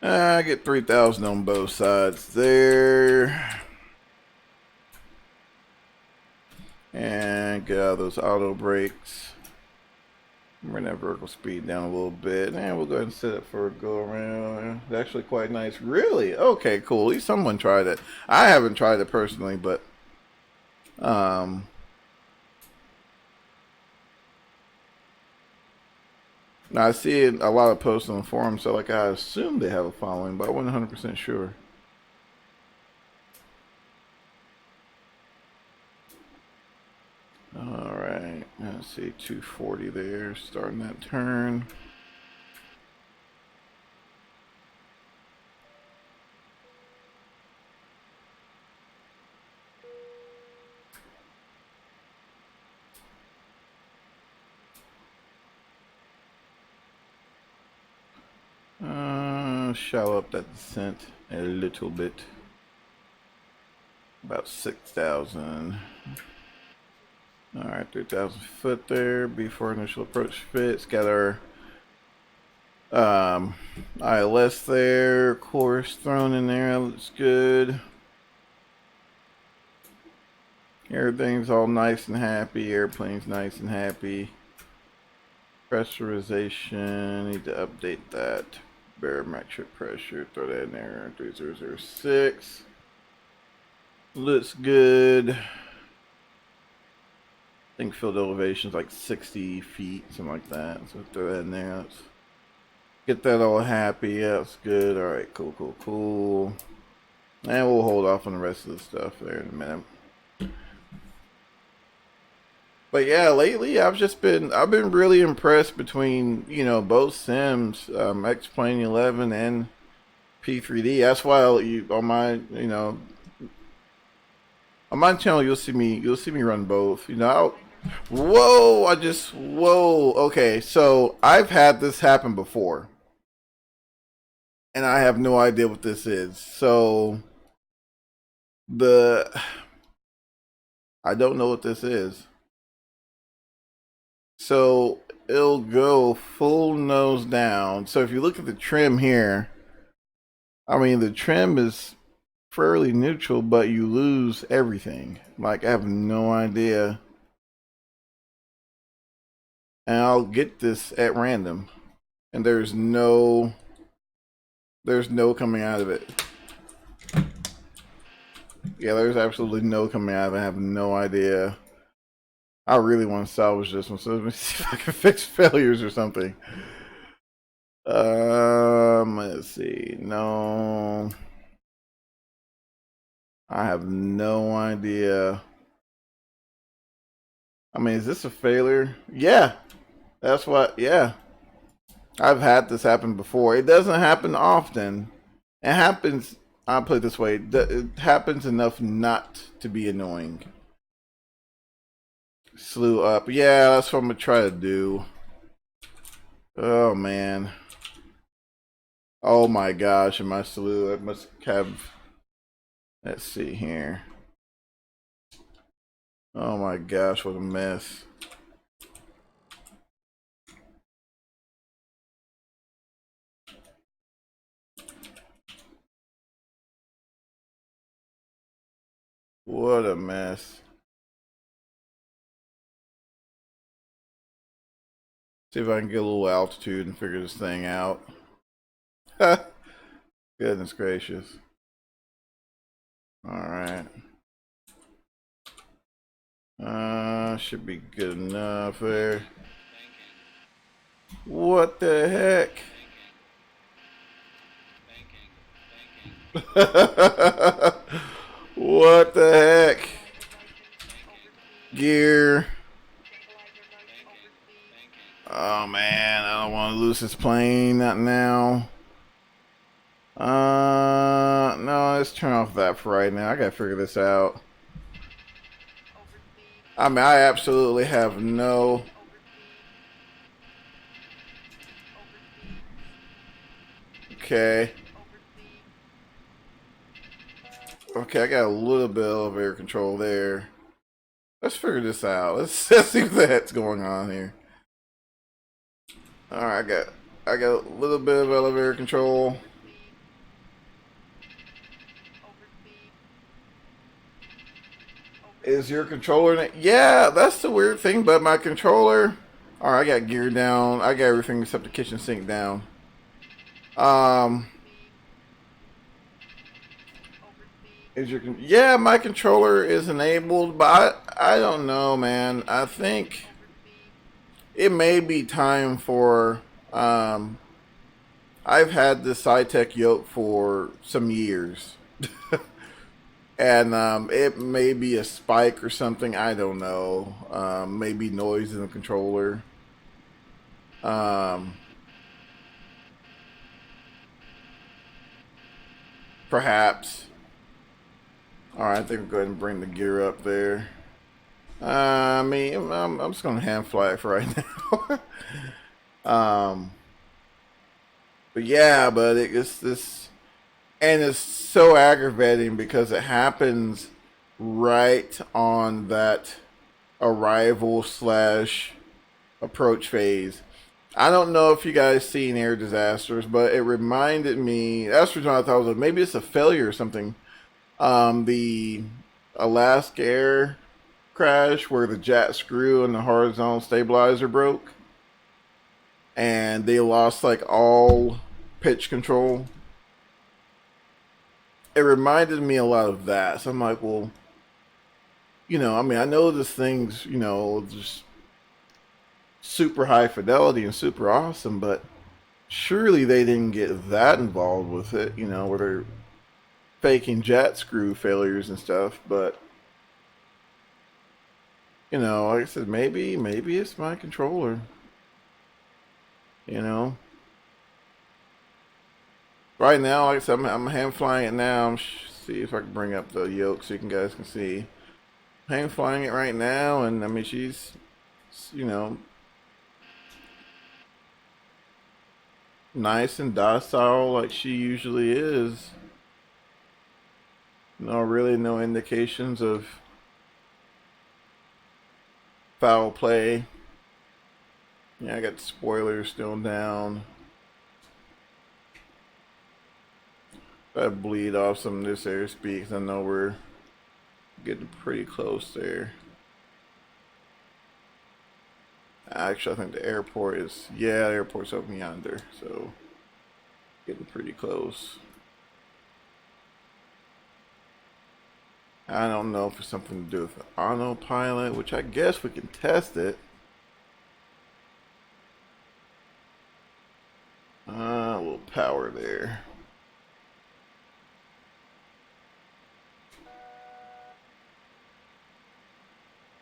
I get 3,000 on both sides there. And get out of those auto brakes. Bring that vertical speed down a little bit. And we'll go ahead and set it for a go around. It's actually quite nice. Really? Okay, cool. At least someone tried it. I haven't tried it personally, but now I see it, a lot of posts on the forum, so like I assume they have a following, but I wasn't 100% sure. Alright, let's see, 240 there, starting that turn. Shallow up that descent a little bit. About 6,000. Alright, 3,000 foot there before initial approach fits. Got our ILS there, course thrown in there, looks good. Everything's all nice and happy, airplane's nice and happy. Pressurization, need to update that. Barometric pressure, throw that in there, 3006. Looks good. I think field elevation is like 60 feet, something like that. So throw that in there. Let's get that all happy. Yeah, that's good. Alright, cool. And we'll hold off on the rest of the stuff there in a minute. But yeah, lately I've been really impressed between, you know, both sims, X-Plane 11 and P3D. That's why on my, you know, on my channel you'll see me run both. You know, whoa! Okay, so I've had this happen before, and I have no idea what this is. So I don't know what this is. So it'll go full nose down. So if you look at the trim here, I mean, the trim is fairly neutral, but you lose everything. Like, I have no idea. And I'll get this at random. And there's no coming out of it. Yeah, there's absolutely no coming out of it. I have no idea. I really want to salvage this one, so let me see if I can fix failures or something. Let's see. No, I have no idea. I mean, is this a failure? Yeah, that's what. Yeah, I've had this happen before. It doesn't happen often. It happens. I'll put it this way: it happens enough not to be annoying. Slew up. Yeah, that's what I'm gonna try to do. Oh man. Oh my gosh, am I slew? I must have. Let's see here. Oh my gosh, what a mess. What a mess. See if I can get a little altitude and figure this thing out. Goodness gracious. Alright. Should be good enough there. What the heck? What the heck? Gear. Oh man, I don't want to lose this plane. Not now. No, let's turn off that for right now. I gotta figure this out. I mean, I absolutely have no. Okay. Okay, I got a little bit of air control there. Let's figure this out. Let's see what the heck's going on here. All right, I got a little bit of elevator control. Is your controller in it? Yeah, that's the weird thing. But my controller. All right, I got gear down. I got everything except the kitchen sink down. Is your yeah? My controller is enabled, but I don't know, man. I think it may be time for. I've had this SciTech yoke for some years. And it may be a spike or something. I don't know. Maybe noise in the controller. Perhaps. All right, I think we'll go ahead and bring the gear up there. I mean, I'm just gonna hand fly it for right now. But yeah, but it's this, and it's so aggravating because it happens right on that arrival slash approach phase. I don't know if you guys seen air disasters, but it reminded me. That's the reason I thought it was like, maybe it's a failure or something. The Alaska Air crash where the jet screw and the horizontal stabilizer broke, and they lost like all pitch control. It reminded me a lot of that. So I'm like, well, I mean, I know this thing's, just super high fidelity and super awesome, but surely they didn't get that involved with it, where they're faking jet screw failures and stuff. But like I said, maybe it's my controller. Right now, like I said, I'm hand flying it now. See if I can bring up the yoke so you guys can see. Hand flying it right now, and I mean she's, nice and docile like she usually is. Really no indications of foul play. Yeah, I got the spoilers still down. I bleed off some of this airspeed because I know we're getting pretty close there. Actually, I think the airport is, yeah, the airport's over yonder, so getting pretty close. I don't know if it's something to do with the autopilot, which I guess we can test it. A little power there.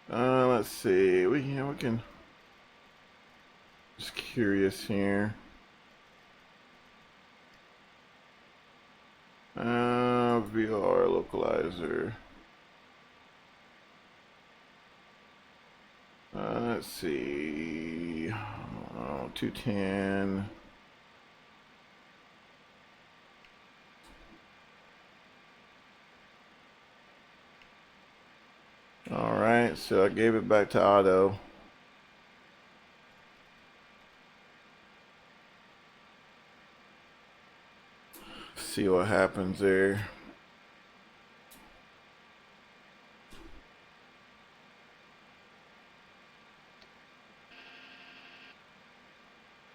Let's see. We can. Just curious here. VR localizer. Let's see. 210. Alright, so I gave it back to auto. See what happens there.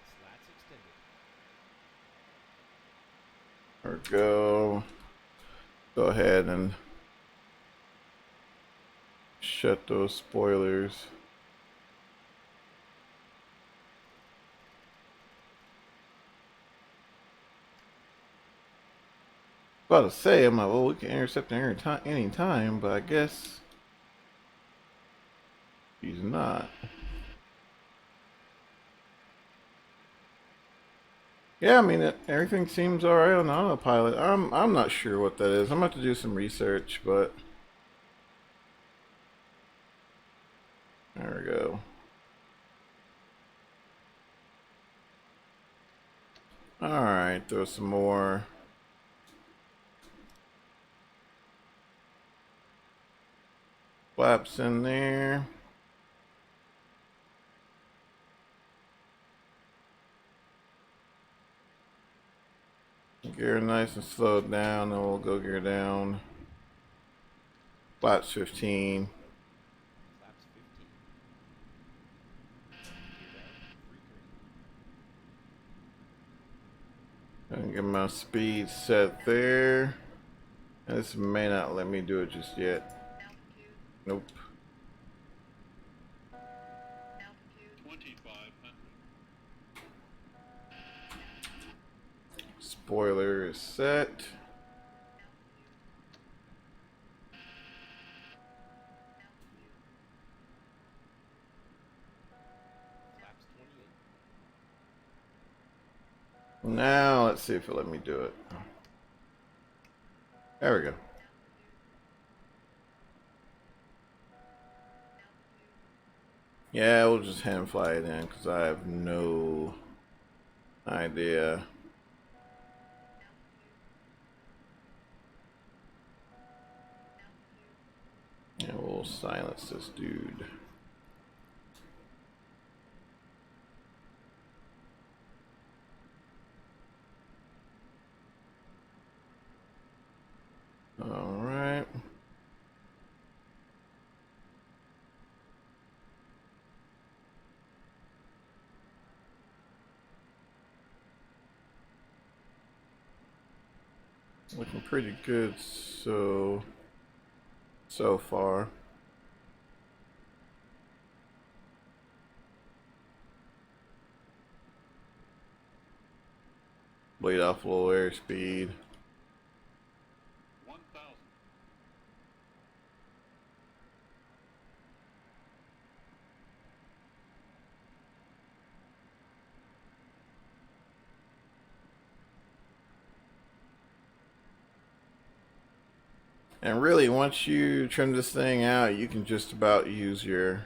Slats extended. Or go ahead and shut those spoilers. About to say, I'm like, well, we can intercept any time, but I guess he's not. Yeah, I mean, everything seems alright on autopilot. I'm not sure what that is. I'm gonna have to do some research, but there we go. Alright, throw some more flaps in there. Gear nice and slowed down, then we'll go gear down. Flaps 15. Flaps 15. Gear down. 3 green. And get my speed set there. This may not let me do it just yet. Nope. 2500. Spoiler is set. Flaps 28. Now let's see if it'll let me do it. There we go. Yeah, we'll just hand fly it in because I have no idea. Yeah, we'll silence this dude. All right. Looking pretty good so far. Bleed off a little airspeed. 1000. And really, once you trim this thing out, you can just about use your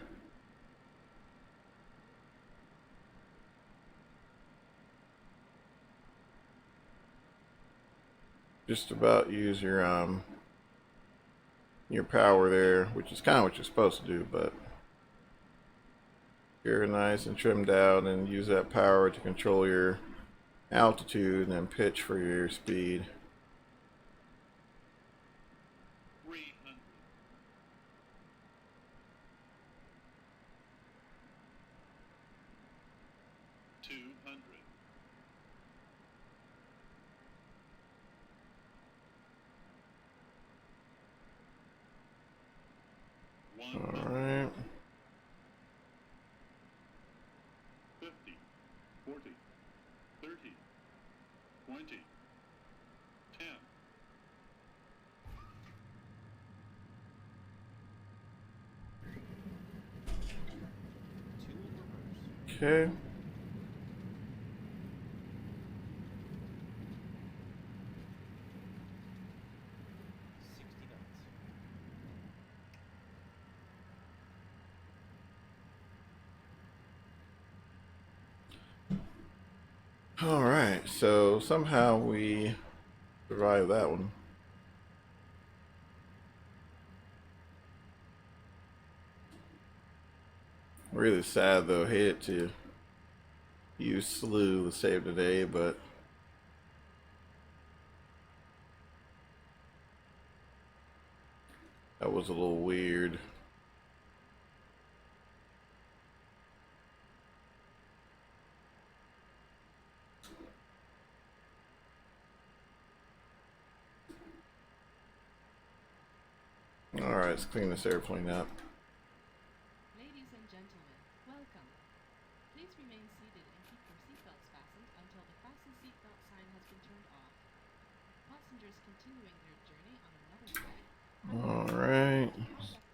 your power there, which is kind of what you're supposed to do, but you're nice and trimmed out and use that power to control your altitude and pitch for your speed. 300. 200. 1,000. 20. 10. Two in reverse. Okay. 60 knots. All right. So somehow we survived that one. Really sad though. Hated to use slew to save the day, but that was a little weird. All right, let's clean this airplane up. Ladies and gentlemen, welcome. Please remain seated and keep your seatbelts fastened until the fasten seatbelt sign has been turned off. Passengers continuing their journey on another flight. All right,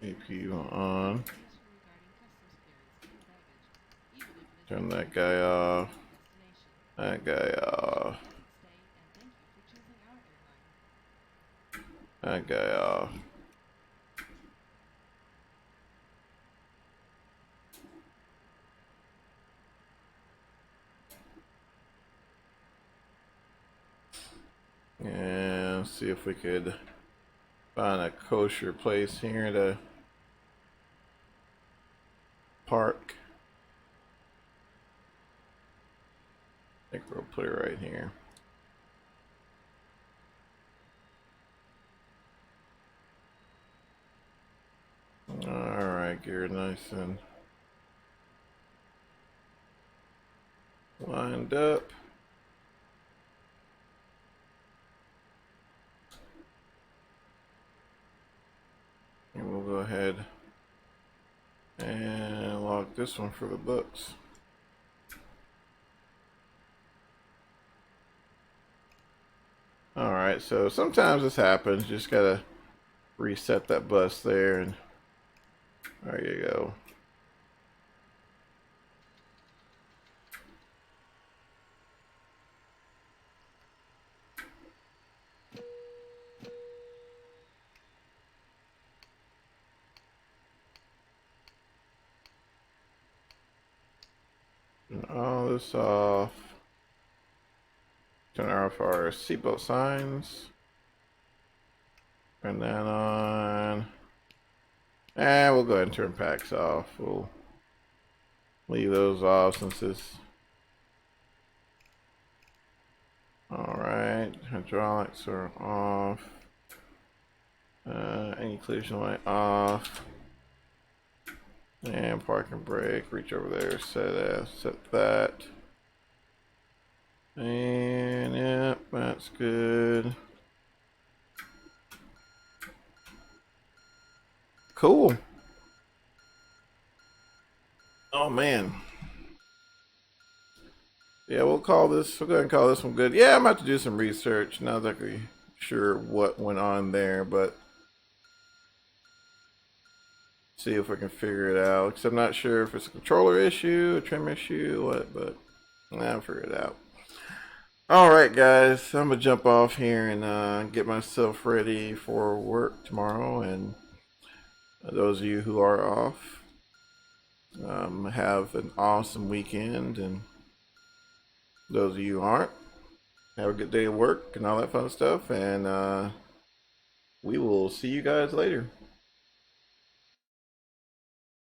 CPU on. Information regarding customs clearance and baggage, even if it is Turn not that guy off. destination. That guy off. Pleasant stay and thank you for choosing our airline. That guy off. And see if we could find a kosher place here to park. I think we'll put it right here. Alright, gear nice and lined up. And we'll go ahead and log this one for the books. Alright, so sometimes this happens. You just gotta reset that bus there, and there you go. Turn all this off. Turn off our seatbelt signs. Turn that on. And we'll go ahead and turn packs off. We'll leave those off since this. Alright, hydraulics are off. Any collision light off. And park and brake, reach over there, set that. And yep, that's good. Cool. Oh man. Yeah, we'll go ahead and call this one good. Yeah, I'm about to do some research. Not exactly sure what went on there, but see if we can figure it out. Because I'm not sure if it's a controller issue, a trim issue, what, but I'll figure it out. Alright guys, I'm going to jump off here and get myself ready for work tomorrow. And those of you who are off, have an awesome weekend. And those of you who aren't, have a good day of work and all that fun stuff. And we will see you guys later.